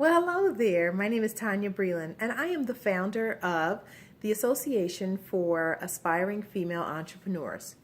Well, hello there. My name is Tanya Breland, and I am the founder of the Association for Aspiring Female Entrepreneurs.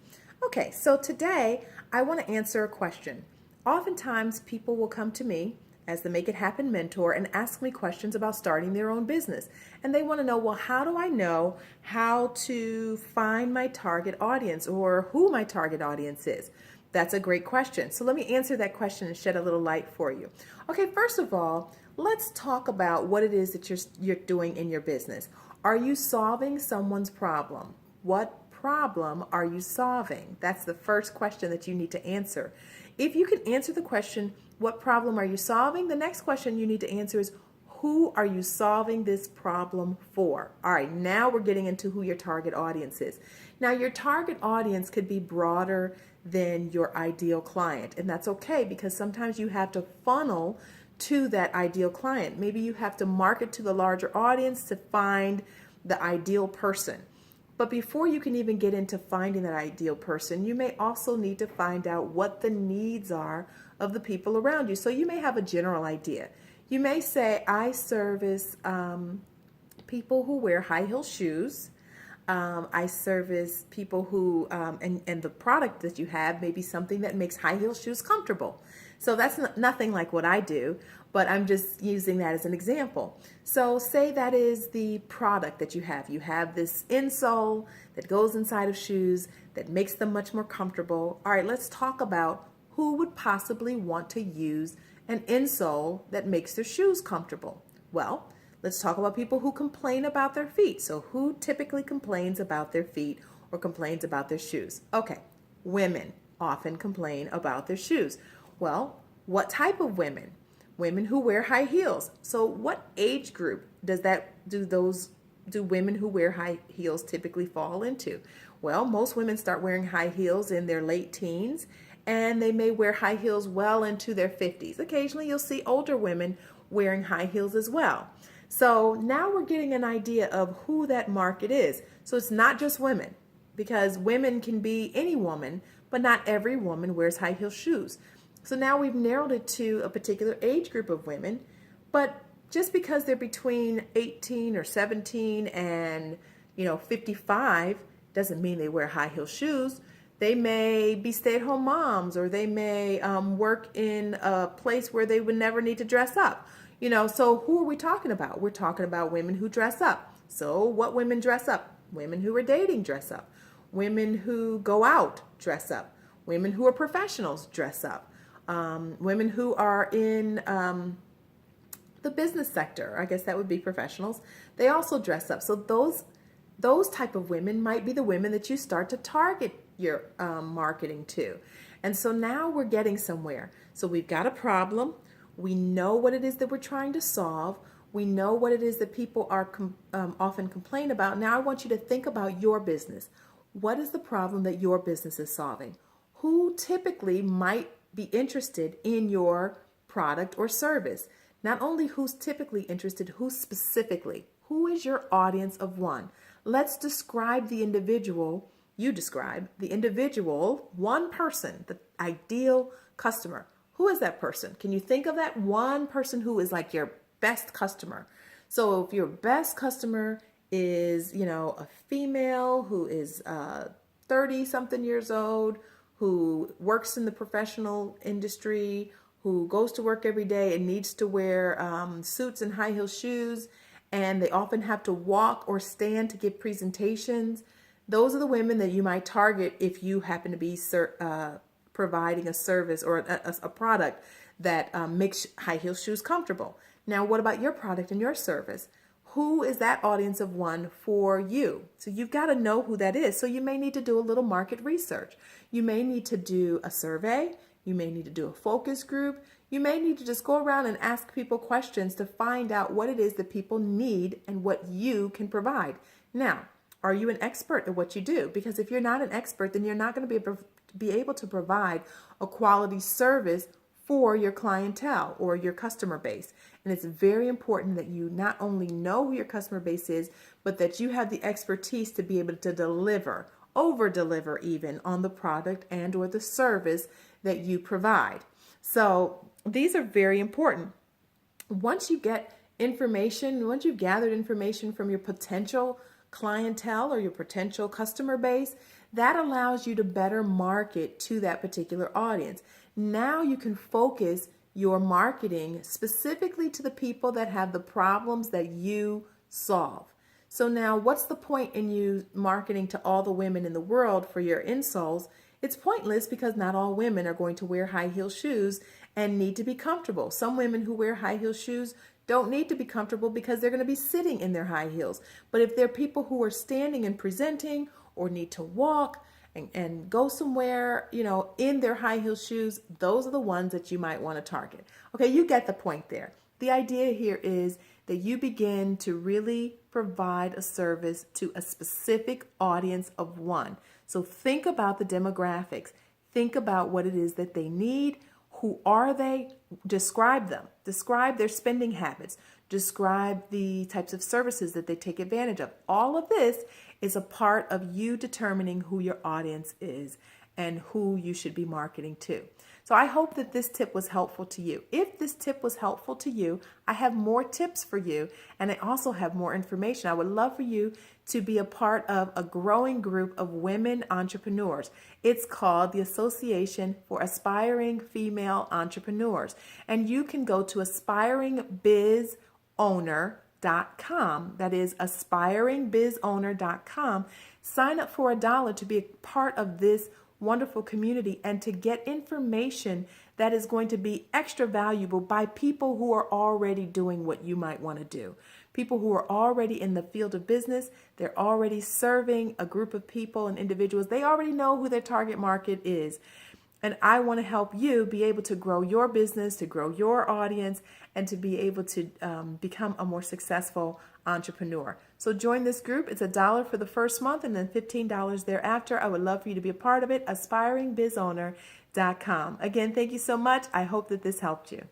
Okay, so today I want to answer a question. Oftentimes, people will come to me as the Make It Happen mentor and ask me questions about starting their own business. And they want to know, well, how do I know how to find my target audience or who my target audience is? That's a great question. So let me answer that question and shed a little light for you. Okay, first of all, let's talk about what it is that you're doing in your business. Are you solving someone's problem? What problem are you solving? That's the first question that you need to answer. If you can answer the question, what problem are you solving? The next question you need to answer is, who are you solving this problem for? All right, now we're getting into who your target audience is. Now, your target audience could be broader than your ideal client, and that's okay because sometimes you have to funnel to that ideal client. Maybe you have to market to the larger audience to find the ideal person. But before you can even get into finding that ideal person, you may also need to find out what the needs are of the people around you. So you may have a general idea. You may say, I service people who wear high heel shoes. I service people who, and the product that you have may be something that makes high heel shoes comfortable. So that's nothing like what I do, but I'm just using that as an example. So say that is the product that you have. You have this insole that goes inside of shoes that makes them much more comfortable. All right, let's talk about who would possibly want to use an insole that makes their shoes comfortable. Well, let's talk about people who complain about their feet. So who typically complains about their feet or complains about their shoes? Okay, women often complain about their shoes. Well, what type of women? Women who wear high heels. So what age group do women who wear high heels typically fall into? Well, most women start wearing high heels in their late teens, and they may wear high heels well into their 50s. Occasionally you'll see older women wearing high heels as well. So now we're getting an idea of who that market is. So it's not just women, because women can be any woman, but not every woman wears high heel shoes. So now we've narrowed it to a particular age group of women, but just because they're between 18 or 17 and 55 doesn't mean they wear high heel shoes. They may be stay-at-home moms, or they may work in a place where they would never need to dress up. So who are we talking about? We're talking about women who dress up. So what women dress up? Women who are dating dress up. Women who go out dress up. Women who are professionals dress up. Women who are in the business sector, I guess that would be professionals, they also dress up. So those type of women might be the women that you start to target your marketing to. And so now we're getting somewhere. So we've got a problem. We know what it is that we're trying to solve. We know what it is that people are often complain about. Now I want you to think about your business. What is the problem that your business is solving? Who typically might be interested in your product or service? Not only who's typically interested, who specifically? Who is your audience of one? Let's describe the individual. You describe the individual, one person, the ideal customer. Who is that person? Can you think of that one person who is like your best customer? So if your best customer is, a female who is 30 something years old, who works in the professional industry, who goes to work every day and needs to wear suits and high heel shoes, and they often have to walk or stand to give presentations. Those are the women that you might target if you happen to be providing a service or a product that makes high heel shoes comfortable. Now, what about your product and your service? Who is that audience of one for you? So you've got to know who that is. So you may need to do a little market research. You may need to do a survey. You may need to do a focus group. You may need to just go around and ask people questions to find out what it is that people need and what you can provide. Now, are you an expert at what you do? Because if you're not an expert, then you're not going to be able to provide a quality service for your clientele or your customer base. And it's very important that you not only know who your customer base is, but that you have the expertise to be able to deliver, over deliver even, on the product and or the service that you provide. So these are very important. Once you get information, once you've gathered information from your potential clientele or your potential customer base, that allows you to better market to that particular audience. Now you can focus your marketing specifically to the people that have the problems that you solve. So now what's the point in you marketing to all the women in the world for your insoles? It's pointless because not all women are going to wear high heel shoes and need to be comfortable. Some women who wear high heel shoes don't need to be comfortable because they're going to be sitting in their high heels. But if they're people who are standing and presenting or need to walk and go somewhere, in their high heel shoes, those are the ones that you might want to target. Okay, you get the point there. The idea here is that you begin to really provide a service to a specific audience of one. So think about the demographics. Think about what it is that they need. Who are they? Describe them. Describe their spending habits. Describe the types of services that they take advantage of. All of this is a part of you determining who your audience is and who you should be marketing to. So I hope that this tip was helpful to you. If this tip was helpful to you, I have more tips for you, and I also have more information. I would love for you to be a part of a growing group of women entrepreneurs. It's called the Association for Aspiring Female Entrepreneurs, and you can go to aspiringbizowner.com. That is aspiringbizowner.com. Sign up for $1 to be a part of this wonderful community and to get information that is going to be extra valuable by people who are already doing what you might want to do. People who are already in the field of business, they're already serving a group of people and individuals. They already know who their target market is. And I want to help you be able to grow your business, to grow your audience, and to be able to become a more successful entrepreneur. So join this group. It's $1 for the first month and then $15 thereafter. I would love for you to be a part of it. aspiringbizowner.com. Again, thank you so much. I hope that this helped you.